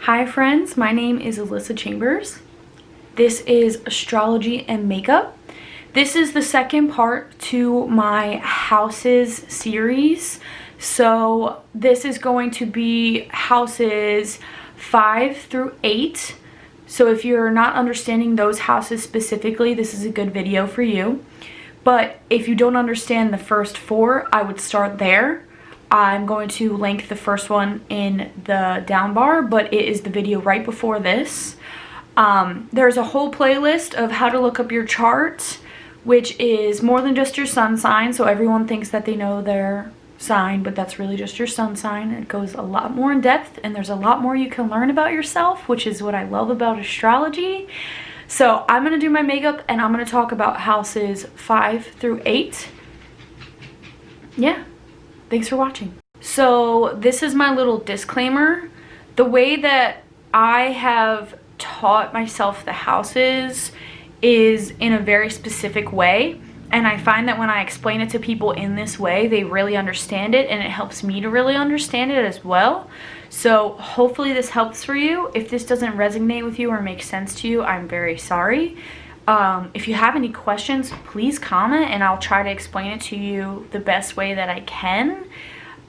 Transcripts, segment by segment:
Hi friends, my name is Alyssa Chambers. This is Astrology and Makeup. This is the second part to my houses series. So this is going to be houses 5 through 8. So if you're not understanding those houses specifically, this is a good video for you. But if you don't understand the first 4, I would start there. I'm going to link the first one in the down bar, but it is the video right before this. There's a whole playlist of how to look up your chart, which is more than just your sun sign. So everyone thinks that they know their sign, but that's really just your sun sign. It goes a lot more in depth, and there's a lot more you can learn about yourself, which is what I love about astrology. So I'm going to do my makeup, and I'm going to talk about houses 5 through 8. Yeah. Thanks for watching. So this is my little disclaimer. The way that I have taught myself the houses is in a very specific way. And I find that when I explain it to people in this way, they really understand it, and it helps me to really understand it as well. So hopefully this helps for you. If this doesn't resonate with you or make sense to you, I'm very sorry. If you have any questions, please comment and I'll try to explain it to you the best way that I can.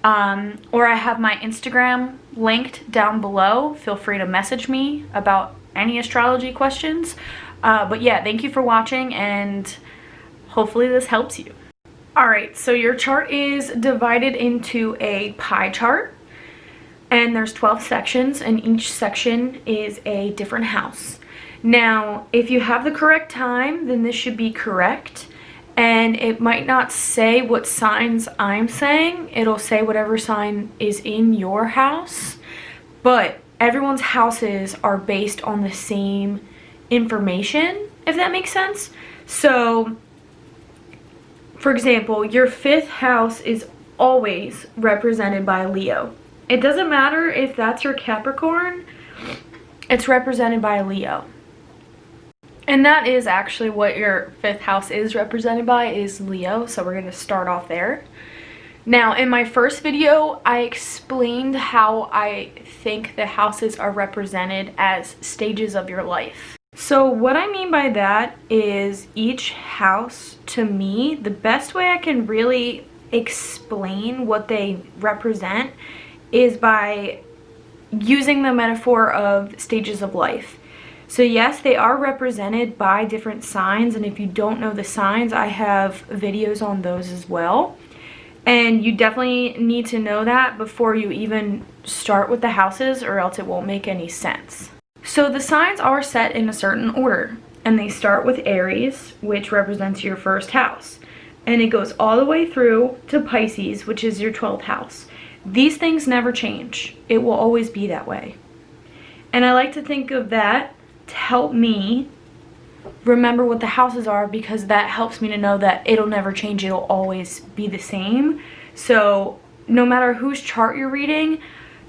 Or I have my Instagram linked down below. Feel free to message me about any astrology questions. But yeah, thank you for watching, and hopefully this helps you. Alright, so your chart is divided into a pie chart, and there's 12 sections, and each section is a different house. Now, if you have the correct time, then this should be correct. And it might not say what signs I'm saying. It'll say whatever sign is in your house. But everyone's houses are based on the same information, if that makes sense. So, for example, your 5th house is always represented by Leo. It doesn't matter if that's your Capricorn. It's represented by Leo. And that is actually what your 5th house is represented by, is Leo. So we're going to start off there. Now, in my first video, I explained how I think the houses are represented as stages of your life. So what I mean by that is each house, to me, the best way I can really explain what they represent is by using the metaphor of stages of life. So yes, they are represented by different signs, and if you don't know the signs, I have videos on those as well. And you definitely need to know that before you even start with the houses, or else it won't make any sense. So the signs are set in a certain order, and they start with Aries, which represents your 1st house. And it goes all the way through to Pisces, which is your 12th house. These things never change. It will always be that way. And I like to think of that to help me remember what the houses are, because that helps me to know that it'll never change. It'll always be the same. So no matter whose chart you're reading,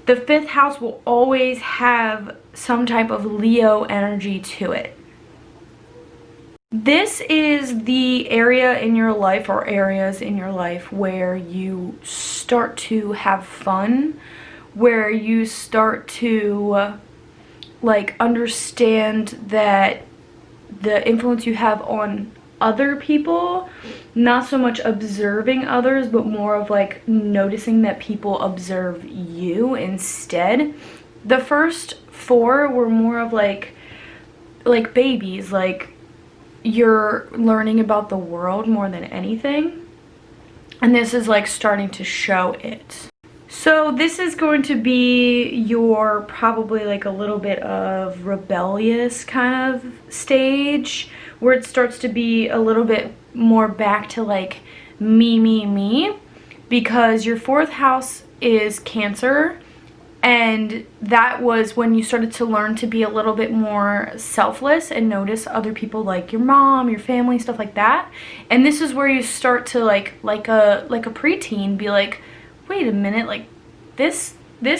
the 5th house will always have some type of Leo energy to it. This is the area in your life, or areas in your life, where you start to have fun, where you start to like understand that the influence you have on other people, not so much observing others, but more of like noticing that people observe you instead. The first 4 were more of like babies, like you're learning about the world more than anything, and this is like starting to show it. So this is going to be your probably like a little bit of rebellious kind of stage, where it starts to be a little bit more back to like me, because your 4th house is Cancer, and that was when you started to learn to be a little bit more selfless and notice other people, like your mom, your family, stuff like that. And this is where you start to like a preteen be like, wait a minute, like this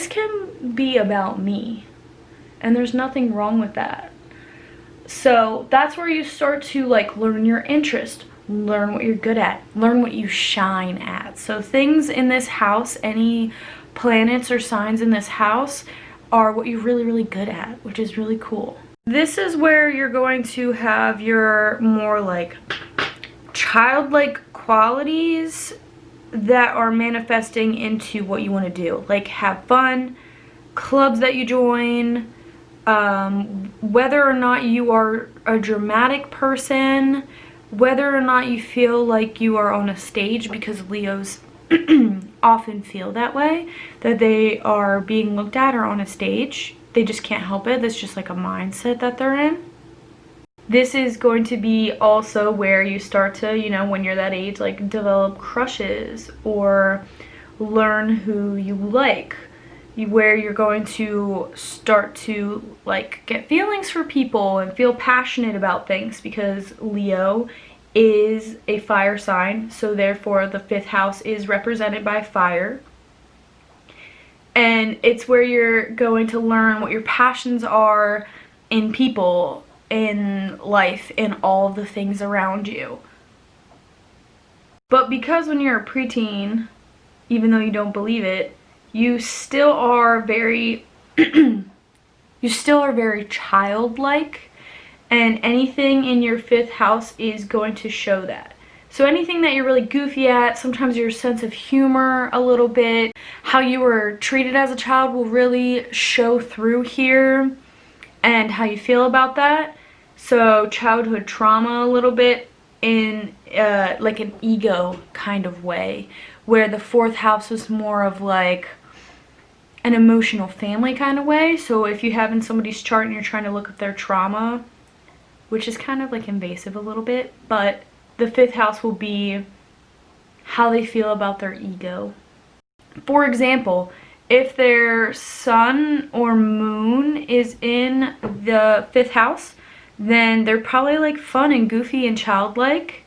can be about me, and there's nothing wrong with that. So that's where you start to like learn your interest, learn what you're good at, learn what you shine at. So things in this house, any planets or signs in this house are what you're really, really good at, which is really cool. This is where you're going to have your more like childlike qualities that are manifesting into what you want to do. Like have fun, clubs that you join, whether or not you are a dramatic person, whether or not you feel like you are on a stage, because Leos often feel that way, that they are being looked at or on a stage. They just can't help it. That's just like a mindset that they're in. This is going to be also where you start to, you know, when you're that age, like develop crushes or learn who you like, where you're going to start to like get feelings for people and feel passionate about things, because Leo is a fire sign, so therefore the 5th house is represented by fire. And it's where you're going to learn what your passions are in people, in life, in all of the things around you. But because when you're a preteen, even though you don't believe it, you still are very childlike, and anything in your 5th house is going to show that. So anything that you're really goofy at, sometimes your sense of humor a little bit, how you were treated as a child will really show through here, and how you feel about that. So childhood trauma a little bit in like an ego kind of way, where the 4th house is more of like an emotional family kind of way. So if you have in somebody's chart and you're trying to look at their trauma, which is kind of like invasive a little bit, but the 5th house will be how they feel about their ego. For example, if their sun or moon is in the 5th house, then they're probably like fun and goofy and childlike,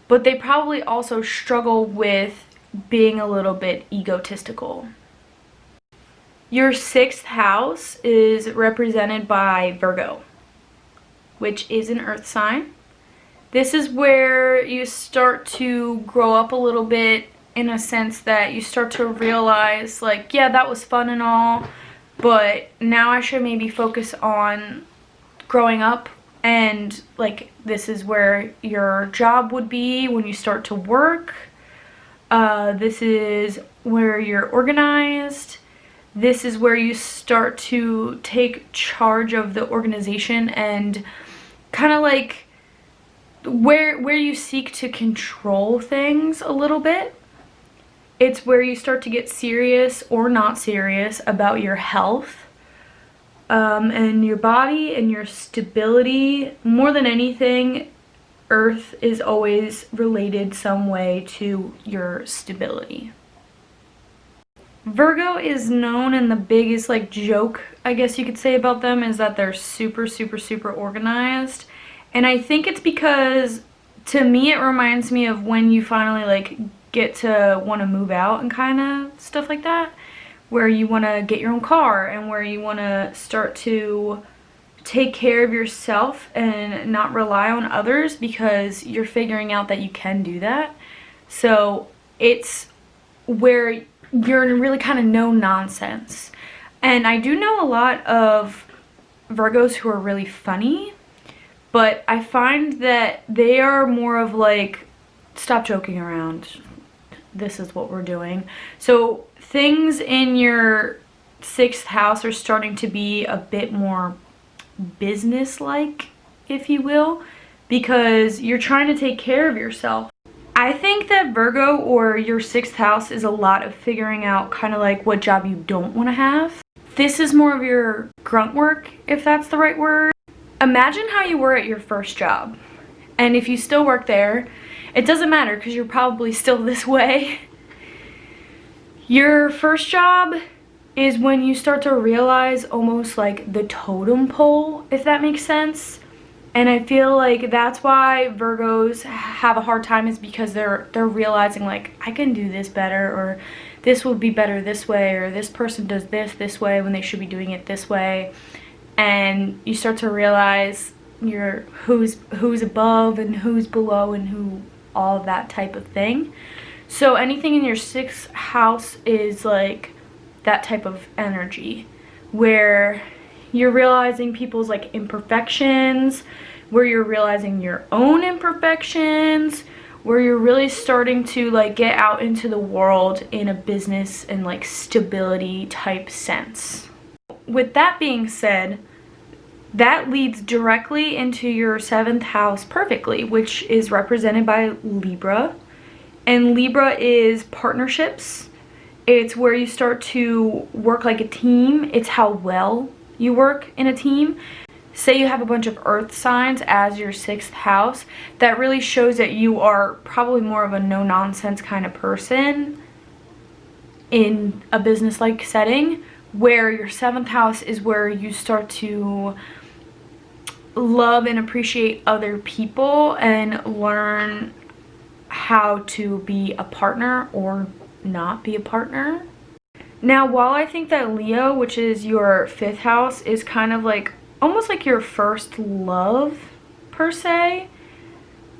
but they probably also struggle with being a little bit egotistical. Your 6th house is represented by Virgo, which is an earth sign. This is where you start to grow up a little bit, in a sense that you start to realize like, yeah, that was fun and all, but now I should maybe focus on growing up. And like, this is where your job would be when you start to work. This is where you're organized. This is where you start to take charge of the organization, and kind of like where you seek to control things a little bit. It's where you start to get serious or not serious about your health, and your body and your stability. More than anything, Earth is always related some way to your stability. Virgo is known, and the biggest like joke I guess you could say about them is that they're super, super, super organized. And I think it's because, to me, it reminds me of when you finally like get to want to move out and kind of stuff like that, where you want to get your own car and where you want to start to take care of yourself and not rely on others, because you're figuring out that you can do that. So it's where you're really kind of no nonsense. And I do know a lot of Virgos who are really funny, but I find that they are more of like, stop joking around, this is what we're doing. So things in your 6th house are starting to be a bit more business-like, if you will, because you're trying to take care of yourself. I think that Virgo, or your 6th house, is a lot of figuring out kind of like what job you don't want to have. This is more of your grunt work, if that's the right word. Imagine how you were at your first job, and if you still work there, it doesn't matter because you're probably still this way. Your first job is when you start to realize almost like the totem pole, if that makes sense. And I feel like that's why Virgos have a hard time, is because they're realizing like, I can do this better, or this would be better this way, or this person does this way when they should be doing it this way. And you start to realize who's above and who's below and who, all of that type of thing. So anything in your 6th house is like that type of energy, where you're realizing people's like imperfections, where you're realizing your own imperfections, where you're really starting to like get out into the world in a business and like stability type sense. With that being said, that leads directly into your 7th house perfectly, which is represented by Libra. And Libra is partnerships. It's where you start to work like a team. It's how well you work in a team. Say you have a bunch of earth signs as your 6th house. That really shows that you are probably more of a no-nonsense kind of person in a business-like setting, where your 7th house is where you start to love and appreciate other people and learn how to be a partner or not be a partner. Now, while I think that Leo, which is your 5th house, is kind of like almost like your first love per se,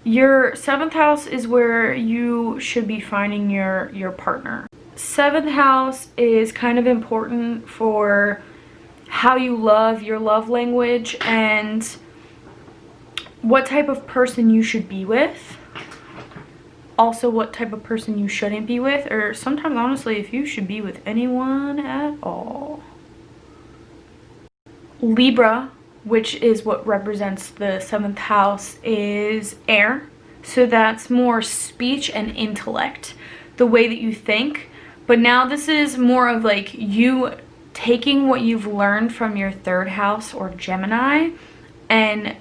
your 7th house is where you should be finding your partner. 7th house is kind of important for how you love, your love language, and what type of person you should be with. Also, what type of person you shouldn't be with, or sometimes honestly if you should be with anyone at all. Libra, which is what represents the 7th house, is air. So that's more speech and intellect, the way that you think. But now this is more of like you taking what you've learned from your 3rd house or Gemini and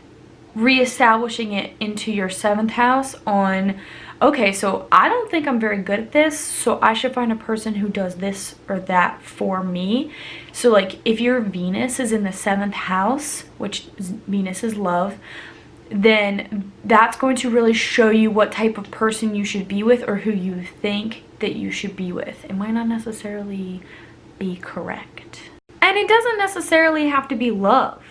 reestablishing it into your 7th house on, okay, so I don't think I'm very good at this, so I should find a person who does this or that for me. So like if your Venus is in the 7th house, which Venus is love, then that's going to really show you what type of person you should be with or who you think that you should be with. It might not necessarily be correct. And it doesn't necessarily have to be love.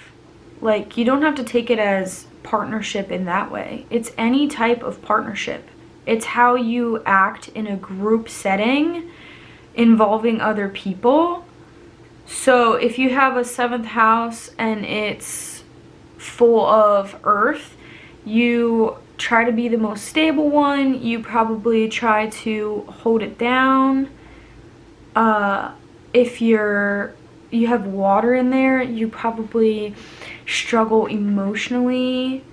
Like, you don't have to take it as partnership in that way. It's any type of partnership. It's how you act in a group setting involving other people. So if you have a 7th house and it's full of earth, you try to be the most stable one. You probably try to hold it down. If you have water in there, you probably struggle emotionally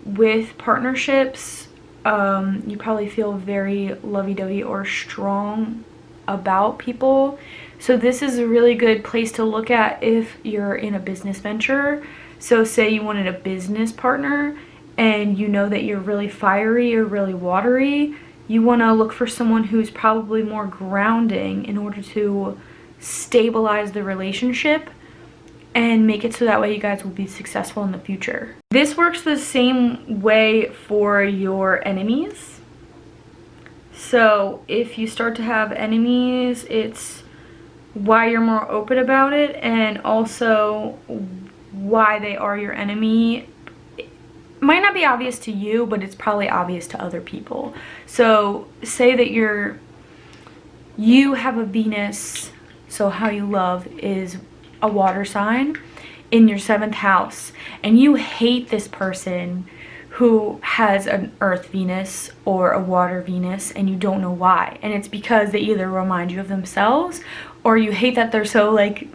with partnerships. You probably feel very lovey-dovey or strong about people. So this is a really good place to look at if you're in a business venture. So say you wanted a business partner and you know that you're really fiery or really watery, you want to look for someone who's probably more grounding in order to stabilize the relationship and make it so that way you guys will be successful in the future. This works the same way for your enemies. So if you start to have enemies, it's why you're more open about it and also why they are your enemy. It might not be obvious to you, but it's probably obvious to other people. So say that you have a Venus, so how you love is a water sign in your 7th house, and you hate this person who has an earth Venus or a water Venus and you don't know why. And it's because they either remind you of themselves or you hate that they're so like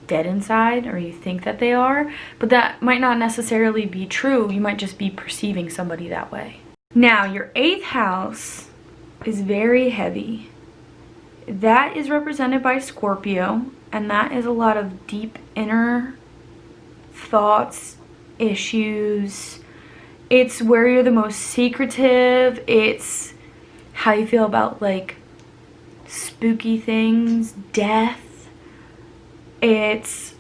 dead inside, or you think that they are, but that might not necessarily be true. You might just be perceiving somebody that way. Now, your 8th house is very heavy. That is represented by Scorpio, and that is a lot of deep inner thoughts, issues. It's where you're the most secretive. It's how you feel about like spooky things, death. It's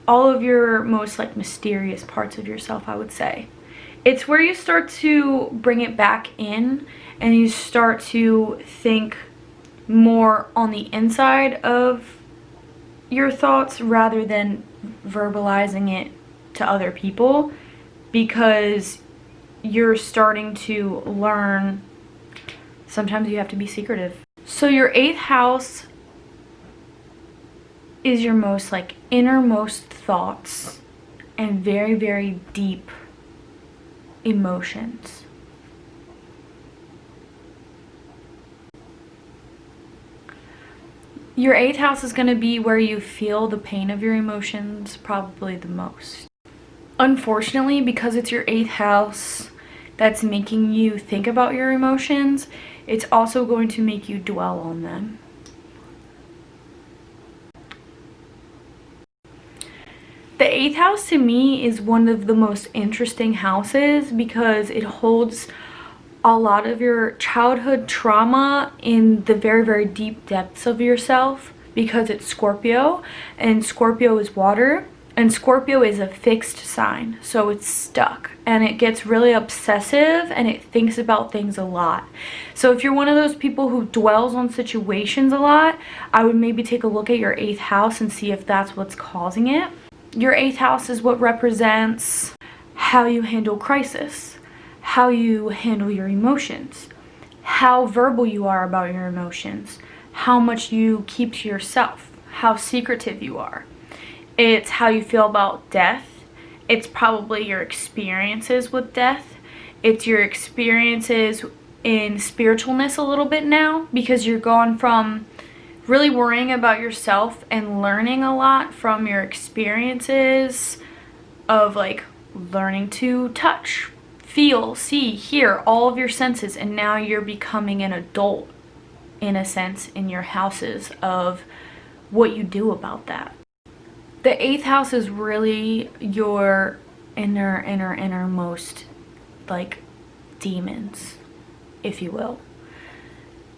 all of your most like mysterious parts of yourself, I would say. It's where you start to bring it back in and you start to think more on the inside of your thoughts rather than verbalizing it to other people, because you're starting to learn sometimes you have to be secretive. So your 8th house is your most like innermost thoughts and very, very deep emotions. Your 8th house is going to be where you feel the pain of your emotions probably the most. Unfortunately, because it's your 8th house that's making you think about your emotions, it's also going to make you dwell on them. The 8th house to me is one of the most interesting houses because it holds a lot of your childhood trauma in the very, very deep depths of yourself, because it's Scorpio, and Scorpio is water, and Scorpio is a fixed sign, so it's stuck and it gets really obsessive and it thinks about things a lot. So if you're one of those people who dwells on situations a lot, I would maybe take a look at your 8th house and see if that's what's causing it. Your 8th house is what represents how you handle crisis, how you handle your emotions, how verbal you are about your emotions, how much you keep to yourself, how secretive you are. It's how you feel about death. It's probably your experiences with death. It's your experiences in spiritualness a little bit now, because you're going from really worrying about yourself and learning a lot from your experiences of like learning to touch, feel, see, hear, all of your senses, and now you're becoming an adult in a sense in your houses of what you do about that. The 8th house is really your innermost like demons, if you will.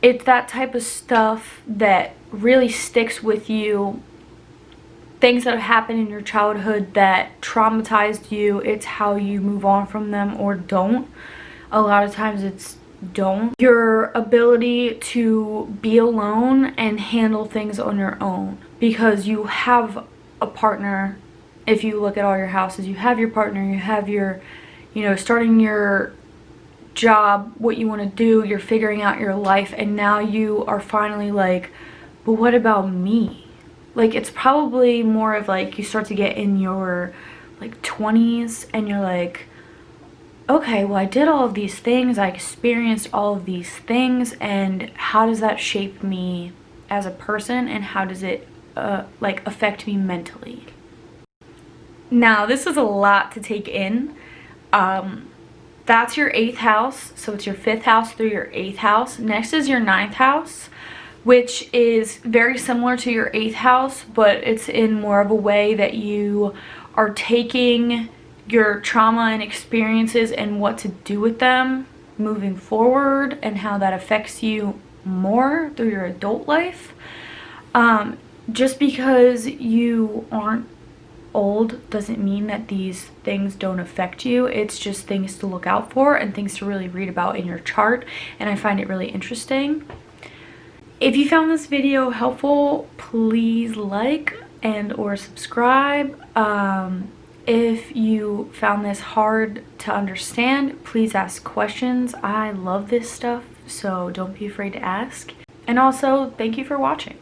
It's that type of stuff that really sticks with you, things that have happened in your childhood that traumatized you. It's how you move on from them or don't. A lot of times it's don't. Your ability to be alone and handle things on your own, because you have a partner. If you look at all your houses, you have your partner, you have your, starting your job, what you want to do, you're figuring out your life, and now you are finally like, but what about me? Like, it's probably more of like you start to get in your like 20s and you're like, okay, well, I did all of these things, I experienced all of these things, and how does that shape me as a person, and how does it like affect me mentally? Now, this is a lot to take in. That's your 8th house, so it's your 5th house through your 8th house. Next is your 9th house, which is very similar to your 8th house, but it's in more of a way that you are taking your trauma and experiences and what to do with them moving forward, and how that affects you more through your adult life. Just because you aren't old doesn't mean that these things don't affect you. It's just things to look out for and things to really read about in your chart, and I find it really interesting. If you found this video helpful, please like and or subscribe. If you found this hard to understand, please ask questions. I love this stuff, so don't be afraid to ask. And also, thank you for watching.